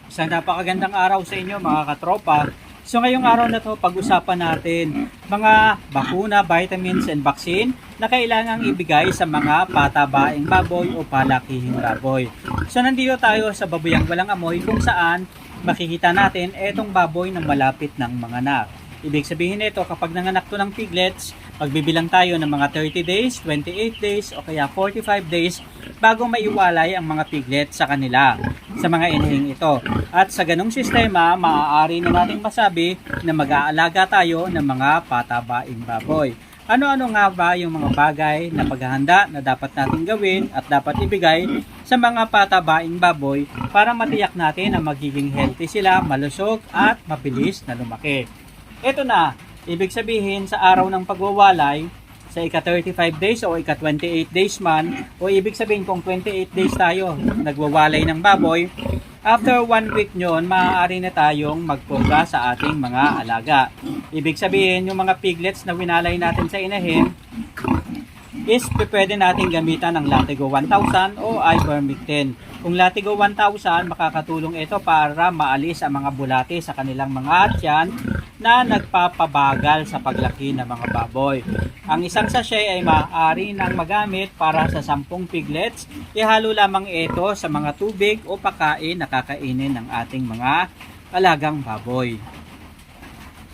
Isang napakagandang araw sa inyo mga katropa. So ngayong araw na to, pag-usapan natin mga bakuna, vitamins and vaccine na kailangang ibigay sa mga patabaing baboy o palakihing baboy. So nandito tayo sa Baboyang Walang Amoy kung saan makikita natin etong baboy na malapit ng manganak. Ibig sabihin nito, kapag nanganak to ng piglets, magbibilang tayo ng mga 30 days, 28 days o kaya 45 days bago maiwalay ang mga piglets sa kanila, sa mga inahing ito. At sa ganong sistema, maaari na nating masabi na mag-aalaga tayo ng mga patabaing baboy. Ano-ano nga ba yung mga bagay na paghahanda na dapat nating gawin at dapat ibigay sa mga patabaing baboy para matiyak natin na magiging healthy sila, malusog at mabilis na lumaki. Ito na, ibig sabihin sa araw ng pagwawalay, sa ika-35 days o ika-28 days man, o ibig sabihin kung 28 days tayo nagwawalay ng baboy, after 1 week nyon, maaari na tayong magpurga sa ating mga alaga. Ibig sabihin, yung mga piglets na winalay natin sa inahin, is pwede natin gamitan ng Latigo 1000 o Ivermectin. Kung Latigo 1000, makakatulong ito para maalis ang mga bulate sa kanilang mga tiyan na nagpapabagal sa paglaki ng mga baboy. Ang isang sachet ay maaari nang magamit para sa 10 piglets. Ihalo lamang ito sa mga tubig o pagkain na kakainin ng ating mga alagang baboy.